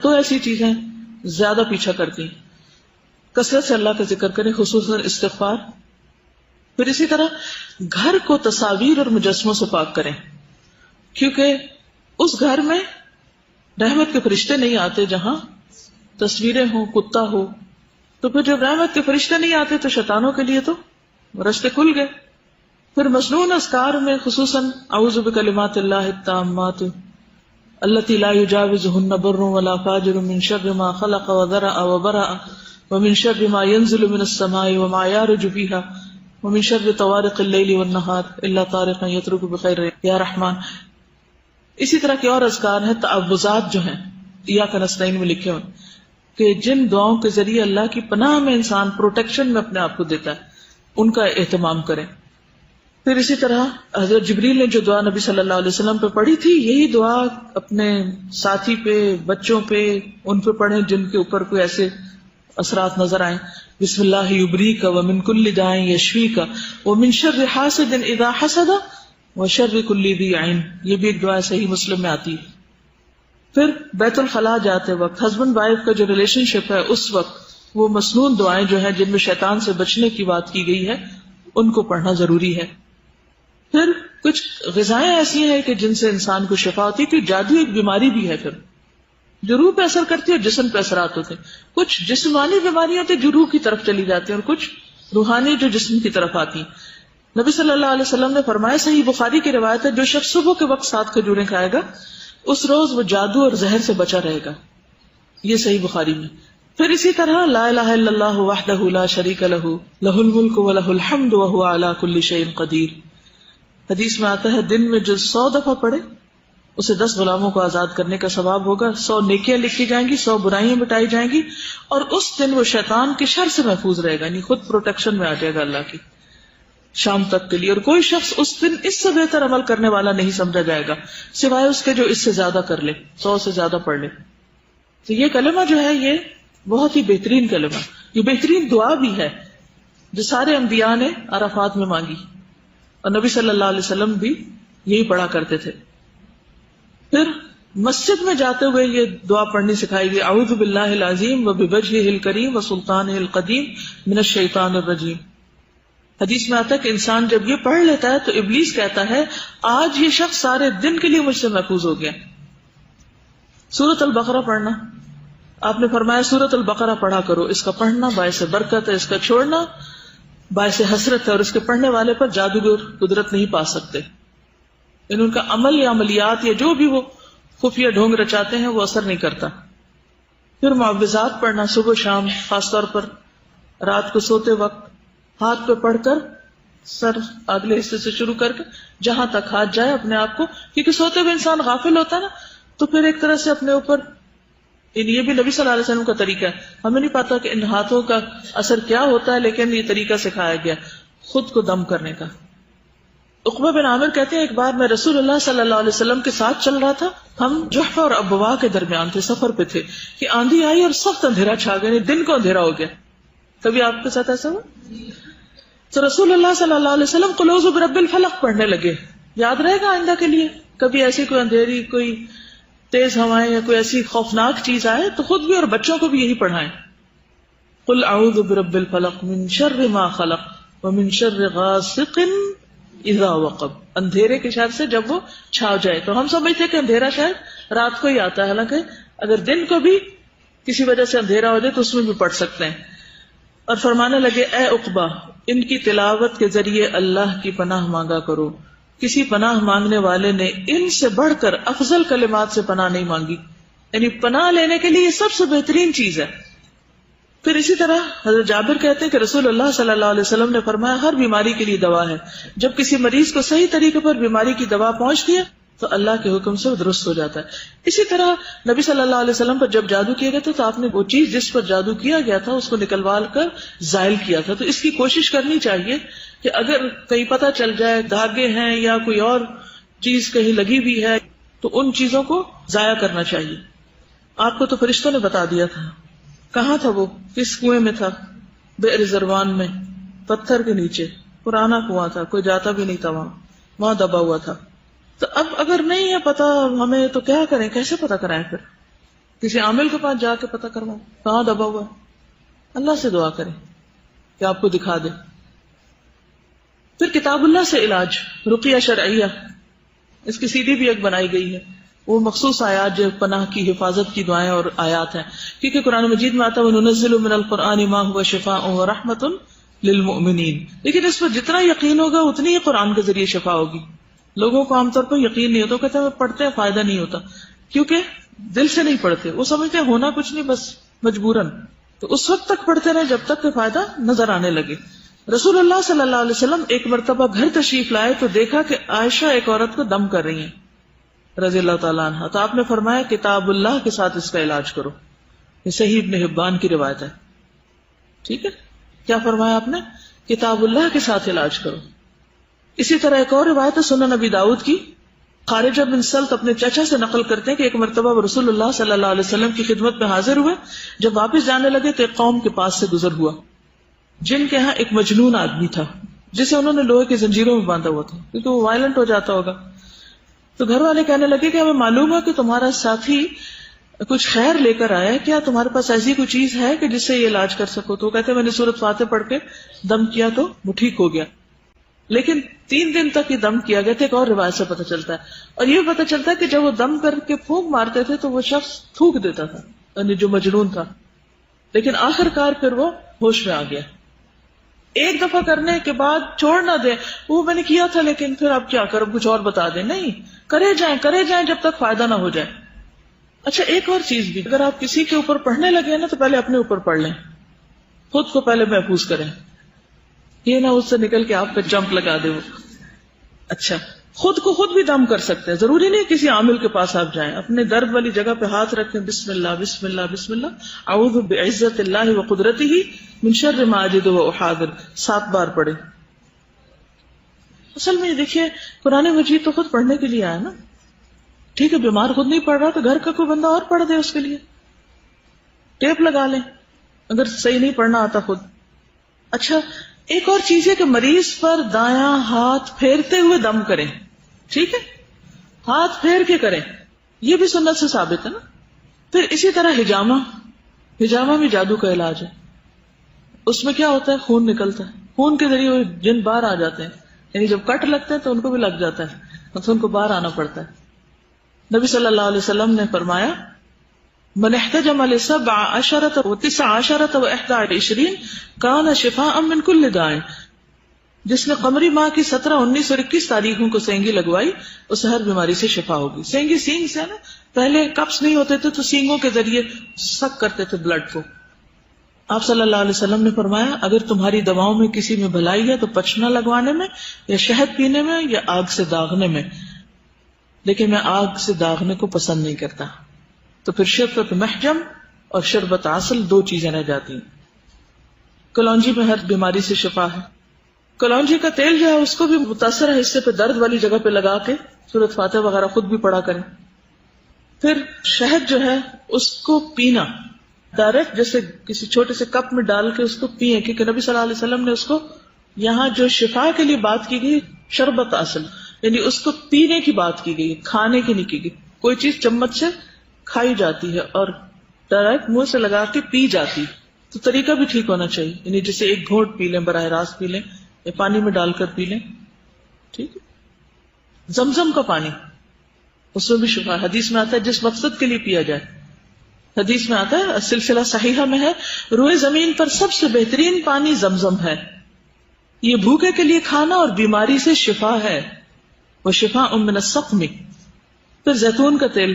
تو ایسی چیزیں زیادہ پیچھا کرتی ہیں. کثرت سے اللہ کا ذکر کریں، خصوصاً استغفار. پھر اسی طرح گھر کو تصاویر اور مجسموں سے پاک کریں، کیونکہ اس گھر میں رحمت کے فرشتے نہیں آتے جہاں تصویریں ہوں، کتا ہو. تو پھر جب رحمت کے فرشتے نہیں آتے تو شیطانوں کے لیے تو رستے کھل گئے. پھر مسنون اذکار میں خصوصاً اعوذ بکلمات اللہ التامات التی لا یجاوزہن بر ولا فاجر من شر ما خلق وذرأ وبرأ ومن شر ما ينزل من السماء وما يعرج فيها ومن شر طوارق الليل والنهار الا طارقا يطرق بخير یا رحمان. اسی طرح کے اور اذکار ہیں، تعوذات جو ہیں ایاک نستعین میں لکھے ہوئے، کہ جن دعاؤں کے ذریعے اللہ کی پناہ میں انسان پروٹیکشن میں اپنے آپ کو دیتا ہے، ان کا اہتمام کریں. پھر اسی طرح حضرت جبریل نے جو دعا نبی صلی اللہ علیہ وسلم پہ پڑھی تھی، یہی دعا اپنے ساتھی پہ، بچوں پہ، ان پہ پڑھیں جن کے اوپر کوئی ایسے اثرات نظر آئیں. بسم اللہ یبریک ومن کل داء یشفیک ومن شر حاسد اذا حسد وشر کل ذی عین. یہ بھی ایک دعا صحیح مسلم میں آتی ہے. پھر بیت الخلاء جاتے وقت ہسبینڈ وائف کا جو ریلیشن شپ ہے، اس وقت وہ مسنون دعائیں جو ہیں جن میں شیطان سے بچنے کی بات کی گئی ہے، ان کو پڑھنا ضروری ہے. پھر کچھ غذائیں ایسی ہیں کہ جن سے انسان کو شفا ہوتی ہے، کہ جادو ایک بیماری بھی ہے پھر جو روح پہ اثر کرتی ہے اور جسم پہ اثرات ہوتے ہیں. کچھ جسمانی بیماریاں ہوتی ہیں جو روح کی طرف چلی جاتی ہیں، اور کچھ روحانی جو جسم کی طرف آتی ہیں. نبی صلی اللہ علیہ وسلم نے فرمایا، صحیح بخاری کی روایت ہے، جو شخص صبح کے وقت 7 کھجوریں کھائے گا اس روز وہ جادو اور زہر سے بچا رہے گا. یہ صحیح بخاری میں. پھر اسی طرح لا الہ الا اللہ وحدہ لا شریک لہ لہ الملک ولہ الحمد وہو علی کل شیء قدیر. حدیث میں آتا ہے دن میں جو 100 دفعہ پڑھے اسے 10 غلاموں کو آزاد کرنے کا ثواب ہوگا، 100 نیکیاں لکھی جائیں گی، 100 برائیاں مٹائی جائیں گی، اور اس دن وہ شیطان کے شر سے محفوظ رہے گا، یعنی خود پروٹیکشن میں آ جائے گا اللہ کی شام تک کے لیے. اور کوئی شخص اس دن اس سے بہتر عمل کرنے والا نہیں سمجھا جائے گا سوائے اس کے جو اس سے زیادہ کر لے، 100 سے زیادہ پڑھ لے. تو یہ کلمہ جو ہے یہ بہت ہی بہترین کلمہ، یہ بہترین دعا بھی ہے جو سارے انبیاء نے عرفات میں مانگی، اور نبی صلی اللہ علیہ وسلم بھی یہی پڑھا کرتے تھے. پھر مسجد میں جاتے ہوئے یہ دعا پڑھنی سکھائی گئی، اعوذ باللہ العظیم وبوجہہ الکریم وسلطانہ القدیم من الشیطان الرجیم. حدیث میں آتا ہے کہ انسان جب یہ پڑھ لیتا ہے تو ابلیس کہتا ہے آج یہ شخص سارے دن کے لیے مجھ سے محفوظ ہو گیا. سورۃ البقرہ پڑھنا، آپ نے فرمایا سورۃ البقرہ پڑھا کرو، اس کا پڑھنا باعث برکت ہے، اس کا چھوڑنا باعث حسرت ہے، اور اس کے پڑھنے والے پر جادوگر قدرت نہیں پا سکتے. ان کا عمل یا عملیات یا جو بھی وہ خفیہ ڈھونگ رچاتے ہیں وہ اثر نہیں کرتا. پھر معوذات پڑھنا صبح شام، خاص طور پر رات کو سوتے وقت ہاتھ پہ پڑھ کر سر اگلے حصے سے شروع کر کے جہاں تک ہاتھ جائے اپنے آپ کو، کیونکہ سوتے ہوئے انسان غافل ہوتا ہے نا، تو پھر ایک طرح سے اپنے اوپر، یہ بھی نبی صلی اللہ علیہ وسلم کا طریقہ ہے. ہمیں نہیں پتا کہ ان ہاتھوں کا اثر کیا ہوتا ہے، لیکن یہ طریقہ سکھایا گیا خود کو دم کرنے کا. عقبہ بن عامر کہتے ہیں ایک بار میں رسول اللہ صلی اللہ علیہ وسلم کے ساتھ چل رہا تھا، ہم جحفہ اور ابوا کے درمیان تھے، سفر پہ تھے کہ آندھی آئی اور سخت اندھیرا چھا گیا، دن کو اندھیرا ہو گیا. کبھی آپ کے ساتھ ایسا ہوا؟ تو رسول اللہ صلی اللہ علیہ وسلم قل اعوذ برب الفلق پڑھنے لگے. یاد رہے گا آئندہ کے لیے، کبھی ایسی کوئی اندھیری، کوئی تیز ہوائیں یا کوئی ایسی خوفناک چیز آئے تو خود بھی اور بچوں کو بھی یہی پڑھائیں. قل اعوذ برب الفلق من شر ما خلق ومن شر غاسق اذا وقب. اندھیرے کے شر سے جب وہ چھا جائے. تو ہم سمجھتے کہ اندھیرا شاید رات کو ہی آتا ہے، حالانکہ اگر دن کو بھی کسی وجہ سے اندھیرا ہو جائے تو اس میں بھی پڑھ سکتے ہیں. اور فرمانے لگے اے عقبہ، ان کی تلاوت کے ذریعے اللہ کی پناہ مانگا کرو. کسی پناہ مانگنے والے نے ان سے بڑھ کر افضل کلمات سے پناہ نہیں مانگی، یعنی پناہ لینے کے لیے یہ سب سے بہترین چیز ہے. پھر اسی طرح حضرت جابر کہتے ہیں کہ رسول اللہ صلی اللہ علیہ وسلم نے فرمایا ہر بیماری کے لیے دوا ہے. جب کسی مریض کو صحیح طریقے پر بیماری کی دوا پہنچتی ہے تو اللہ کے حکم سے درست ہو جاتا ہے. اسی طرح نبی صلی اللہ علیہ وسلم پر جب جادو کیا گیا تھا تو آپ نے وہ چیز جس پر جادو کیا گیا تھا اس کو نکلوا کر زائل کیا تھا. تو اس کی کوشش کرنی چاہیے کہ اگر کہیں پتہ چل جائے دھاگے ہیں یا کوئی اور چیز کہیں لگی ہوئی ہے تو ان چیزوں کو ضائع کرنا چاہیے. آپ کو تو فرشتوں نے بتا دیا تھا. کہاں تھا وہ؟ کس کنویں میں تھا؟ بئر زروان میں، پتھر کے نیچے. پرانا کنواں تھا، کوئی جاتا بھی نہیں تھا وہاں دبا ہوا تھا. تو اب اگر نہیں ہے پتا ہمیں تو کیا کریں، کیسے پتا کرائیں؟ پھر کسی عامل کے پاس جا کے پتہ کرواؤ کہاں دبا ہوا ہے. اللہ سے دعا کریں کہ آپ کو دکھا دے. پھر کتاب اللہ سے علاج، رقیہ شرعیہ، اس کی CD بھی ایک بنائی گئی ہے. وہ مخصوص آیات جو پناہ کی، حفاظت کی دعائیں اور آیات ہیں، کیونکہ قرآن مجید میں آتا ہے وَنُنَزِّلُ مِنَ الْقُرْآنِ مَا هُوَ شِفَاءٌ وَرَحْمَةٌ لِلْمُؤْمِنِينَ. لیکن اس پر جتنا یقین ہوگا اتنی ہی قرآن کے ذریعے شفا ہوگی. لوگوں کو عام طور پر یقین نہیں ہوتا، کہتے ہیں پڑھتے ہیں فائدہ نہیں ہوتا، کیونکہ دل سے نہیں پڑھتے. وہ سمجھتے ہیں ہونا کچھ نہیں، بس مجبوراً. تو اس وقت تک پڑھتے رہے جب تک کہ فائدہ نظر آنے لگے. رسول اللہ صلی اللہ علیہ وسلم ایک مرتبہ گھر تشریف لائے تو دیکھا کہ عائشہ ایک عورت کو دم کر رہی ہیں رضی اللہ تعالیٰ عنہ. تو آپ نے فرمایا کتاب اللہ کے ساتھ اس کا علاج کرو. یہ صحیح ابن حبان کی روایت ہے. ٹھیک ہے، کیا فرمایا آپ نے؟ کتاب اللہ کے ساتھ علاج کرو. اسی طرح ایک اور روایت ہے سنن نبی داؤد کی. خارجہ بن سلط اپنے چچا سے نقل کرتے ہیں کہ ایک مرتبہ وہ رسول اللہ صلی اللہ علیہ وسلم کی خدمت میں حاضر ہوئے. جب واپس جانے لگے تو ایک قوم کے پاس سے گزر ہوا جن کے ہاں ایک مجنون آدمی تھا جسے انہوں نے لوہے کی زنجیروں میں باندھا ہوا تھا کیونکہ وہ وائلنٹ ہو جاتا ہوگا. تو گھر والے کہنے لگے کہ ہمیں معلوم ہے کہ تمہارا ساتھی کچھ خیر لے کر آیا ہے، کیا تمہارے پاس ایسی کوئی چیز ہے کہ جس سے یہ علاج کر سکو؟ تو کہتے میں نے سورۃ فاتح پڑھ کے دم کیا تو وہ ٹھیک ہو گیا. لیکن 3 دن تک یہ دم کیا گیا تھا. ایک اور روایت سے پتہ چلتا ہے، اور یہ پتہ چلتا ہے کہ جب وہ دم کر کے پھونک مارتے تھے تو وہ شخص تھوک دیتا تھا، یعنی جو مجنون تھا. لیکن آخر کار پھر وہ ہوش میں آ گیا. ایک دفعہ کرنے کے بعد چھوڑ نہ دیں وہ میں نے کیا تھا لیکن پھر اب کیا کروں، کچھ اور بتا دیں. نہیں، کرے جائیں جب تک فائدہ نہ ہو جائے. اچھا ایک اور چیز بھی، اگر آپ کسی کے اوپر پڑھنے لگے نا تو پہلے اپنے اوپر پڑھ لیں، خود کو پہلے محفوظ کریں. یہ نہ اس سے نکل کے آپ پہ جمپ لگا دے وہ. اچھا خود کو خود بھی دم کر سکتے ہیں، ضروری نہیں کسی عامل کے پاس آپ جائیں. اپنے درد والی جگہ پہ ہاتھ رکھیں، بسم اللہ بسم اللہ بسم اللہ، اعوذ بعزت اللہ وقدرتہ من شر ما اجد واحاذر 7 بار پڑھیں. اصل میں دیکھیے قرآن مجید تو خود پڑھنے کے لیے آیا نا. ٹھیک ہے بیمار خود نہیں پڑھ رہا تو گھر کا کوئی بندہ اور پڑھ دے اس کے لیے، ٹیپ لگا لیں اگر صحیح نہیں پڑھنا آتا خود. اچھا ایک اور چیز ہے کہ مریض پر دایاں ہاتھ پھیرتے ہوئے دم کریں. ٹھیک ہے، ہاتھ پھیر کے کریں، یہ بھی سنت سے ثابت ہے نا. پھر اسی طرح ہجامہ بھی جادو کا علاج ہے. اس میں کیا ہوتا ہے، خون نکلتا ہے، خون کے ذریعے وہ جن باہر آ جاتے ہیں، یعنی جب کٹ لگتے ہیں تو ان کو بھی لگ جاتا ہے تو ان کو باہر آنا پڑتا ہے. نبی صلی اللہ علیہ وسلم نے فرمایا من احتجم ل17 و19 و 21 کان شفاء من کل داء. جس نے قمری ماہ کی 17، 19 اور 21 تاریخوں کو سینگی لگوائی اسے ہر بیماری سے شفا ہوگی. سینگی سینگ سے نا، پہلے کپس نہیں ہوتے تھے تو سینگوں کے ذریعے سک کرتے تھے بلڈ کو. آپ صلی اللہ علیہ وسلم نے فرمایا اگر تمہاری دواؤں میں کسی میں بھلائی ہے تو پچنا لگوانے میں یا شہد پینے میں یا آگ سے داغنے میں، لیکن میں آگ سے داغنے کو پسند نہیں کرتا. تو پھر شربت محجم اور شربت عسل 2 چیزیں رہ جاتی ہیں. کلونجی میں ہر بیماری سے شفا ہے. کلونجی کا تیل جو ہے اس کو بھی متاثرہ حصے پہ درد والی جگہ پہ لگا کے سورۃ فاتح وغیرہ خود بھی پڑھا کریں. پھر شہد جو ہے اس کو پینا ڈائریکٹ جیسے کسی چھوٹے سے کپ میں ڈال کے اس کو پیئیں، کیونکہ نبی صلی اللہ علیہ وسلم نے اس کو یہاں جو شفا کے لیے بات کی گئی شربت عسل، یعنی اس کو پینے کی بات کی گئی، کھانے کی نہیں کی گئی. کوئی چیز چمچ سے کھائی جاتی ہے اور ڈائریکٹ منہ سے لگا کے پی جاتی تو طریقہ بھی ٹھیک ہونا چاہیے، یعنی جیسے ایک گھونٹ پی لیں، براہ راست پی لیں یا پانی میں ڈال کر پی لیں. ٹھیک ہے. زمزم کا پانی اس میں بھی شفا ہے. حدیث میں آتا ہے جس مقصد کے لیے پیا جائے. حدیث میں آتا ہے سلسلہ صحیحہ میں ہے روئے زمین پر سب سے بہترین پانی زمزم ہے، یہ بھوکے کے لیے کھانا اور بیماری سے شفا ہے. وہ شفا من السقم. پھر زیتون کا تیل،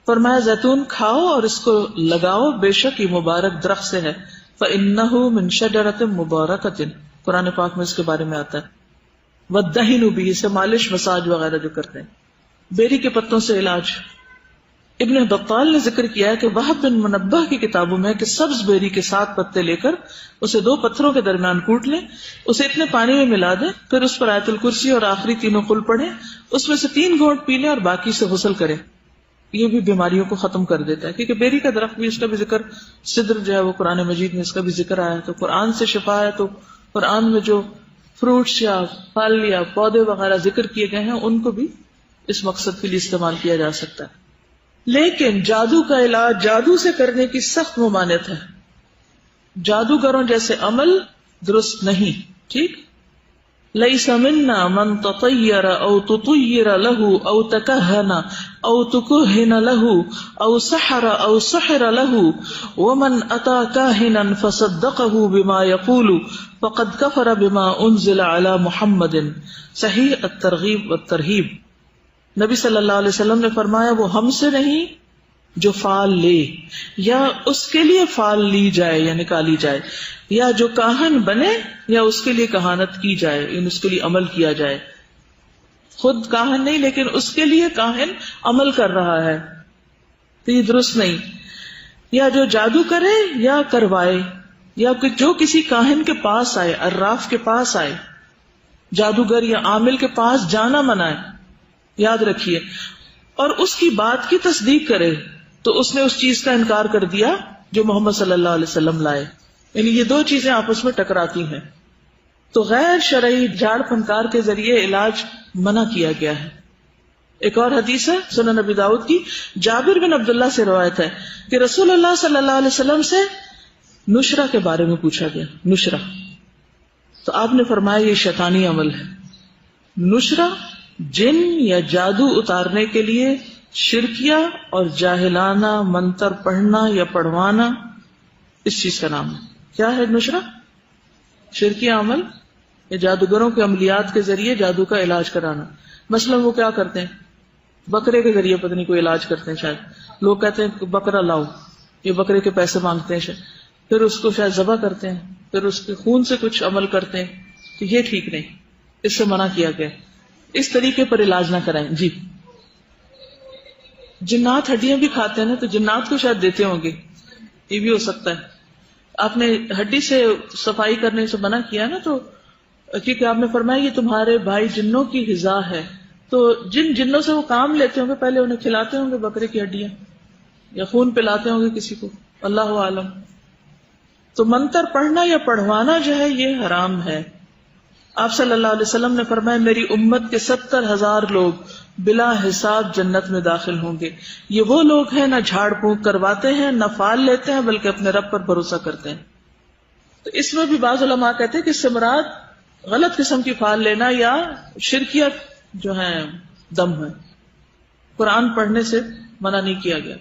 فرمایا زیتون کھاؤ اور اس کو لگاؤ، بے شک یہ مبارک درخت سے ہے. فإنه من شجرة مبارکۃ، قرآن پاک میں اس کے بارے میں آتا ہے. والدہن بھی، اسے مالش مساج وغیرہ جو کرتے ہیں. بیری کے پتوں سے علاج. ابن بطال نے ذکر کیا ہے کہ وہب بن منبہ کی کتابوں میں کہ سبز بیری کے 7 پتے لے کر اسے 2 پتھروں کے درمیان کوٹ لیں، اسے اتنے پانی میں ملا دیں، پھر اس پر آیت الکرسی اور آخری 3 قل پڑھیں، اس میں سے 3 گھونٹ پی لیں اور باقی سے غسل کریں. یہ بھی بیماریوں کو ختم کر دیتا ہے، کیونکہ بیری کا درخت بھی اس کا بھی ذکر، سدر جو ہے وہ قرآن مجید میں اس کا بھی ذکر آیا ہے. تو قرآن سے شفا ہے، تو قرآن میں جو فروٹس یا پھل یا پودے وغیرہ ذکر کیے گئے ہیں ان کو بھی اس مقصد کے لیے استعمال کیا جا سکتا ہے. لیکن جادو کا علاج جادو سے کرنے کی سخت ممانعت ہے. جادوگروں جیسے عمل درست نہیں. ٹھیک. ليس منا من تطير او تطير له او تكهن او تكهن له او سحر او سحر له ومن اتى كاهنا فصدقه بما يقول فقد كفر بما انزل على محمد. صحیح الترغیب والترہیب. نبی صلی اللہ علیہ وسلم نے فرمایا وہ ہم سے نہیں جو فال لے یا اس کے لیے فال لی جائے یا نکالی جائے، یا جو کاہن بنے یا اس کے لیے کہانت کی جائے، اس کے لیے عمل کیا جائے. خود کاہن نہیں لیکن اس کے لیے کاہن عمل کر رہا ہے تو یہ درست نہیں. یا جو جادو کرے یا کروائے، یا جو کسی کاہن کے پاس آئے، عراف کے پاس آئے، جادوگر یا عامل کے پاس جانا منع ہے، یاد رکھیے، اور اس کی بات کی تصدیق کرے تو اس نے اس چیز کا انکار کر دیا جو محمد صلی اللہ علیہ وسلم لائے. یعنی یہ دو چیزیں آپس میں ٹکراتی ہیں. تو غیر شرعی جھاڑ پھنکار کے ذریعے علاج منع کیا گیا ہے. ایک اور حدیث ہے سنن نبی داؤد کی، جابر بن عبداللہ سے روایت ہے کہ رسول اللہ صلی اللہ علیہ وسلم سے نشرہ کے بارے میں پوچھا گیا. نشرہ تو آپ نے فرمایا یہ شیطانی عمل ہے. نشرہ جن یا جادو اتارنے کے لیے شرکیہ اور جاہلانہ منتر پڑھنا یا پڑھوانا، اس چیز کا نام ہے. کیا ہے نشرہ؟ شرکیہ عمل یا جادوگروں کے عملیات کے ذریعے جادو کا علاج کرانا. مثلا وہ کیا کرتے ہیں، بکرے کے ذریعے پتہ نہیں کوئی علاج کرتے ہیں. شاید لوگ کہتے ہیں کہ بکرا لاؤ، یہ بکرے کے پیسے مانگتے ہیں شاید، پھر اس کو شاید ذبح کرتے ہیں، پھر اس کے خون سے کچھ عمل کرتے ہیں. تو یہ ٹھیک نہیں، اس سے منع کیا گیا. اس طریقے پر علاج نہ کرائیں. جی جنات ہڈیاں بھی کھاتے ہیں نا، تو جنات کو شاید دیتے ہوں گے، یہ بھی ہو سکتا ہے. آپ نے ہڈی سے صفائی کرنے سے منع کیا نا، تو کیونکہ آپ نے فرمایا یہ تمہارے بھائی جنوں کی غذا ہے، تو جن جنوں سے وہ کام لیتے ہوں گے پہلے انہیں کھلاتے ہوں گے بکرے کی ہڈیاں یا خون پلاتے ہوں گے کسی کو، اللہ عالم. تو منتر پڑھنا یا پڑھوانا جو ہے یہ حرام ہے. آپ صلی اللہ علیہ وسلم نے فرمایا میری امت کے 70,000 لوگ بلا حساب جنت میں داخل ہوں گے. یہ وہ لوگ ہیں نہ جھاڑ پھونک کرواتے ہیں نہ فال لیتے ہیں بلکہ اپنے رب پر بھروسہ کرتے ہیں. تو اس میں بھی بعض علماء کہتے ہیں کہ اس سے مراد غلط قسم کی فال لینا یا شرکیت جو ہے دم ہے. قرآن پڑھنے سے منع نہیں کیا گیا،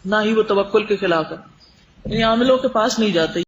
نہ ہی وہ توکل کے خلاف ہے، یعنی عاملوں کے پاس نہیں جاتے.